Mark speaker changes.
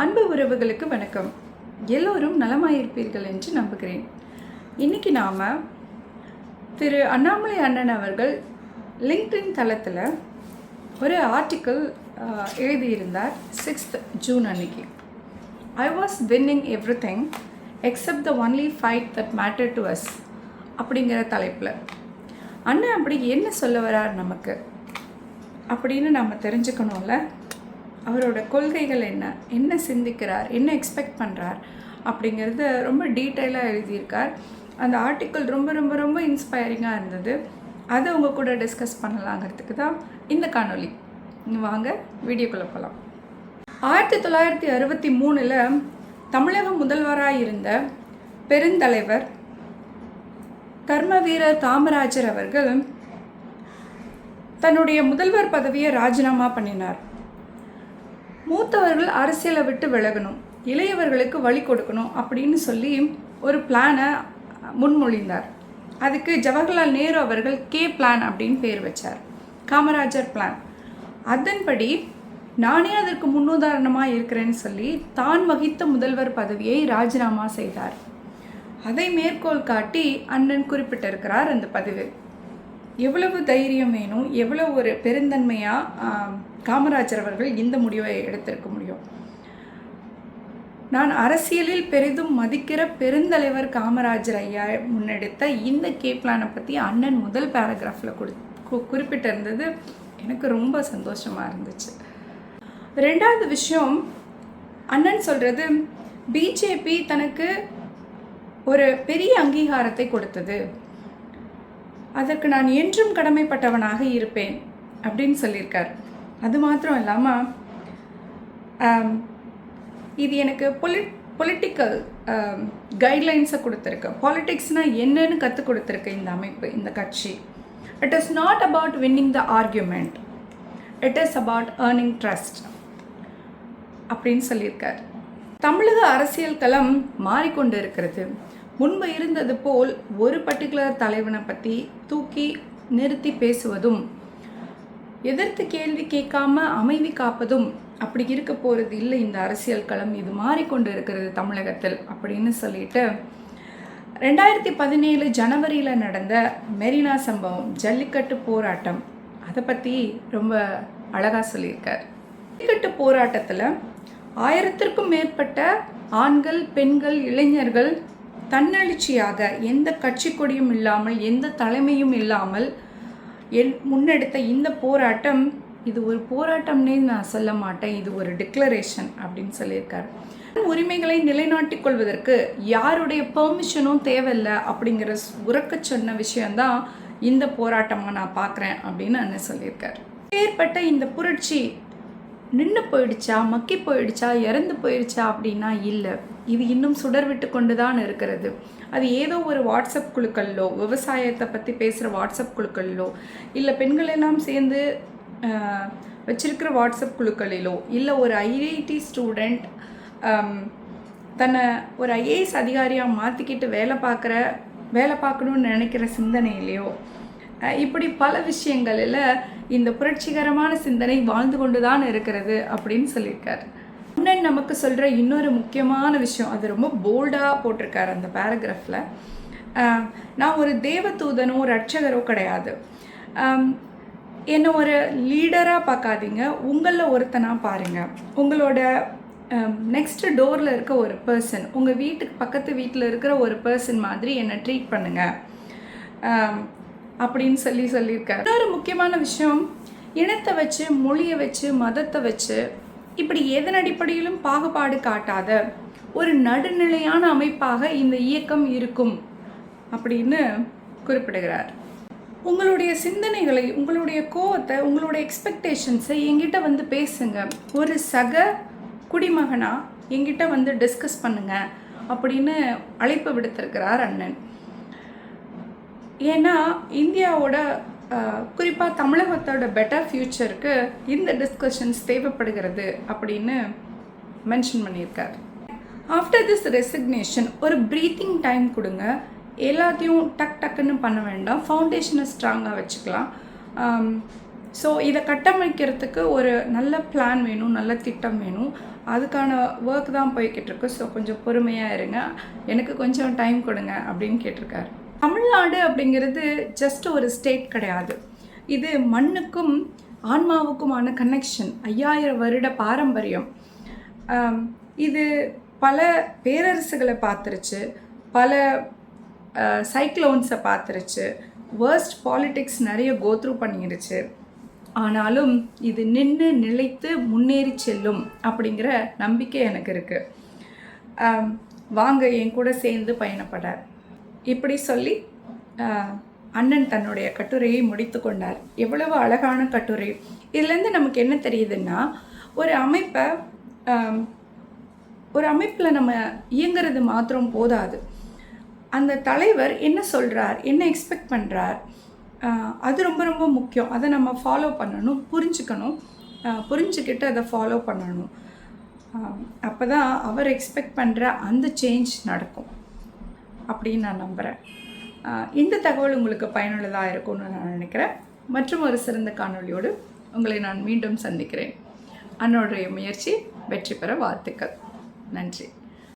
Speaker 1: அன்பு உறவுகளுக்கு வணக்கம். எல்லோரும் நலமாயிருப்பீர்கள் என்று நம்புகிறேன். இன்றைக்கி நாம் திரு அண்ணாமலை அண்ணன் அவர்கள் லிங்க்டின் தளத்தில் ஒரு ஆர்டிக்கிள் எழுதியிருந்தார். 6th June அன்னைக்கு. I was winning every thing except the only fight that matter to us அப்படிங்கிற தலைப்பில் அண்ணன் அப்படி என்ன சொல்ல வரார் நமக்கு அப்படின்னு நம்ம தெரிஞ்சுக்கணும்ல. அவரோட கொள்கைகள் என்ன சிந்திக்கிறார், என்ன எக்ஸ்பெக்ட் பண்ணுறார் அப்படிங்கிறது ரொம்ப டீட்டெயிலாக எழுதியிருக்கார். அந்த ஆர்டிக்கிள் ரொம்ப ரொம்ப ரொம்ப இன்ஸ்பைரிங்காக இருந்தது. அதை உங்கள் கூட டிஸ்கஸ் பண்ணலாங்கிறதுக்கு தான் இந்த காணொலி. வாங்க வீடியோக்குள்ளே போகலாம். 1963 தமிழக முதல்வராக இருந்த பெருந்தலைவர் கர்மவீரர் காமராஜர் அவர்கள் தன்னுடைய முதல்வர் பதவியை ராஜினாமா பண்ணினார். மூத்தவர்கள் அரசியலை விட்டு விலகணும், இளையவர்களுக்கு வழி கொடுக்கணும் அப்படின்னு சொல்லி ஒரு பிளானை முன்மொழிந்தார். அதுக்கு ஜவஹர்லால் நேரு அவர்கள் கே பிளான் அப்படின்னு பேர் வச்சார், காமராஜர் பிளான். அதன்படி நானே அதற்கு முன்னுதாரணமாக இருக்கிறேன்னு சொல்லி தான் வகித்த முதல்வர் பதவியை ராஜினாமா செய்தார். அதை மேற்கோள் காட்டி அண்ணன் குறிப்பிட்டிருக்கிறார் அந்த பதிவு. எவ்வளவு தைரியம் வேணும், எவ்வளோ ஒரு பெருந்தன்மையாக காமராஜர் அவர்கள் இந்த முடிவை எடுத்திருக்க முடியும். நான் அரசியலில் பெரிதும் மதிக்கிற பெருந்தலைவர் காமராஜர் ஐயா முன்னெடுத்த இந்த கே பிளானை பற்றி அண்ணன் முதல் பேராகிராஃபில் குறிப்பிட்டிருந்தது எனக்கு ரொம்ப சந்தோஷமாக இருந்துச்சு. ரெண்டாவது விஷயம், அண்ணன் சொல்கிறது பிஜேபி தனக்கு ஒரு பெரிய அங்கீகாரத்தை கொடுத்தது, அதற்கு நான் என்றும் கடமைப்பட்டவனாக இருப்பேன் அப்படின்னு சொல்லியிருக்கார். அது மாத்திரம் இல்லாமல் இது எனக்கு பொலிட்டிக்கல் கைட்லைன்ஸை கொடுத்துருக்கு. பாலிட்டிக்ஸ்னால் என்னன்னு கற்றுக் கொடுத்துருக்கு இந்த அமைப்பு, இந்த கட்சி. It is not about winning the argument, it is about earning trust அப்படின்னு சொல்லியிருக்கார். தமிழக அரசியல் களம் மாறிக்கொண்டு இருக்கிறது. முன்பு இருந்தது போல் ஒரு பர்டிகுலர் தலைவனை பற்றி தூக்கி நிறுத்தி பேசுவதும், எதிர்த்து கேள்வி கேட்காம அமைதி காப்பதும் அப்படி இருக்க போகிறது இல்லை இந்த அரசியல் களம். இது மாறிக்கொண்டு இருக்கிறது தமிழகத்தில் அப்படின்னு சொல்லிட்டு 2017 ஜனவரியில் நடந்த மெரினா சம்பவம், ஜல்லிக்கட்டு போராட்டம், அதை பற்றி ரொம்ப அழகாக சொல்லியிருக்கார். ஜல்லிக்கட்டு போராட்டத்தில் 1000க்கும் மேற்பட்ட ஆண்கள், பெண்கள், இளைஞர்கள் தன்னெழுச்சியாக எந்த கட்சி கொடியும் இல்லாமல், எந்த தலைமையும் இல்லாமல் முன்னெடுத்த இந்த போராட்டம், இது ஒரு போராட்டம்னே நான் சொல்ல மாட்டேன், இது ஒரு டிக்ளரேஷன் அப்படின்னு சொல்லியிருக்காரு. உரிமைகளை நிலைநாட்டிக் கொள்வதற்கு யாருடைய பெர்மிஷனும் தேவையில்லை அப்படிங்கிற உறக்க சொன்ன விஷயந்தான் இந்த போராட்டமாக நான் பார்க்குறேன் அப்படின்னு அண்ணன் சொல்லியிருக்காரு. ஏற்பட்ட இந்த புரட்சி நின்று போயிடுச்சா, மக்கி போயிடுச்சா, இறந்து போயிடுச்சா அப்படின்னா இல்லை, இது இன்னும் சுடர் விட்டு கொண்டு தான் இருக்கிறது. அது ஏதோ ஒரு வாட்ஸ்அப் குழுக்களிலோ, விவசாயத்தை பற்றி பேசுகிற வாட்ஸ்அப் குழுக்களிலோ, இல்லை பெண்கள் எல்லாம் சேர்ந்து வச்சிருக்கிற வாட்ஸ்அப் குழுக்களிலோ, இல்லை ஒரு ஐஐடி ஸ்டூடெண்ட் தன்னை ஒரு ஐஏஎஸ் அதிகாரியாக மாற்றிக்கிட்டு வேலை பார்க்கணுன்னு நினைக்கிற சிந்தனையிலையோ, இப்படி பல விஷயங்களில் இந்த புரட்சிகரமான சிந்தனை வாழ்ந்து கொண்டு தான் இருக்கிறது அப்படின்னு சொல்லியிருக்காரு. அண்ணன் நமக்கு சொல்கிற இன்னொரு முக்கியமான விஷயம், அது ரொம்ப போல்டாக போட்டிருக்காரு அந்த பேராகிராஃபில். நான் ஒரு தேவதூதனோ ரட்சகரோ கிடையாது, என்னை ஒரு லீடராக பார்க்காதீங்க, உங்களில் ஒருத்தனாக பாருங்கள். உங்களோட நெக்ஸ்ட்டு டோரில் இருக்க ஒரு பர்சன், உங்கள் வீட்டுக்கு பக்கத்து வீட்டில் இருக்கிற ஒரு பர்சன் மாதிரி என்னை ட்ரீட் பண்ணுங்கள் அப்படின்னு சொல்லியிருக்காரு. இன்னொரு முக்கியமான விஷயம், இனத்தை வச்சு, மொழியை வச்சு, மதத்தை வச்சு இப்படி எதன் அடிப்படையிலும் பாகுபாடு காட்டாத ஒரு நடுநிலையான அமைப்பாக இந்த இயக்கம் இருக்கும் அப்படின்னு குறிப்பிடுகிறார். உங்களுடைய சிந்தனைகளை, உங்களுடைய கோவத்தை, உங்களுடைய எக்ஸ்பெக்டேஷன்ஸை எங்கிட்ட வந்து பேசுங்க, ஒரு சக குடிமகனாக எங்கிட்ட வந்து டிஸ்கஸ் பண்ணுங்க அப்படின்னு அழைப்பு விடுத்திருக்கிறார் அண்ணன். ஏன்னா இந்தியாவோட குறிப்பாக தமிழகத்தோட பெட்டர் ஃப்யூச்சருக்கு இந்த டிஸ்கஷன்ஸ் தேவைப்படுகிறது அப்படின்னு மென்ஷன் பண்ணியிருக்கார். ஆஃப்டர் திஸ் ரெசிக்னேஷன் ஒரு ப்ரீத்திங் டைம் கொடுங்க, எல்லாத்தையும் டக்குன்னு பண்ண வேண்டாம், ஃபவுண்டேஷனை ஸ்ட்ராங்காக வச்சுக்கலாம். ஸோ இதை கட்டமைக்கிறதுக்கு ஒரு நல்ல பிளான் வேணும், நல்ல திட்டம் வேணும். அதுக்கான ஒர்க் தான் போய்கிட்டு இருக்கு. ஸோ கொஞ்சம் பொறுமையாக இருங்க, எனக்கு கொஞ்சம் டைம் கொடுங்க அப்படின்னு கேட்டிருக்காரு. தமிழ்நாடு அப்படிங்கிறது ஜஸ்ட் ஒரு ஸ்டேட் கிடையாது. இது மண்ணுக்கும் ஆன்மாவுக்குமான கனெக்ஷன், 5000 வருட பாரம்பரியம். இது பல பேரரசுகளை பார்த்துருச்சு, பல சைக்ளோன்ஸை பார்த்துருச்சு, வேர்ஸ்ட் பாலிட்டிக்ஸ் நிறைய கோத்ரூ பண்ணிருச்சு. ஆனாலும் இது நின்று நிலைத்து முன்னேறி செல்லும் அப்படிங்கிற நம்பிக்கை எனக்கு இருக்குது. வாங்க என் கூட சேர்ந்து பயணப்படார். இப்படி சொல்லி அண்ணன் தன்னுடைய கட்டுரையை முடித்து கொண்டார். எவ்வளவு அழகான கட்டுரை! இதுலேருந்து நமக்கு என்ன தெரியுதுன்னா, ஒரு அமைப்பில் நம்ம இயங்கிறது மாத்திரம் போதாது. அந்த தலைவர் என்ன சொல்கிறார், என்ன எக்ஸ்பெக்ட் பண்ணுறார், அது ரொம்ப ரொம்ப முக்கியம். அதை நம்ம ஃபாலோ பண்ணணும், புரிஞ்சுக்கணும், புரிஞ்சுக்கிட்டு அதை ஃபாலோ பண்ணணும். அப்போ தான் அவர் எக்ஸ்பெக்ட் பண்ணுற அந்த சேஞ்ச் நடக்கும் அப்படின்னு நான் நம்புகிறேன். இந்த தகவல் உங்களுக்கு பயனுள்ளதாக இருக்கும்னு நான் நினைக்கிறேன். மற்றும் ஒரு சிறந்த காணொளியோடு உங்களை நான் மீண்டும் சந்திக்கிறேன். அண்ணனுடைய முயற்சி வெற்றி பெற வாழ்த்துக்கள். நன்றி.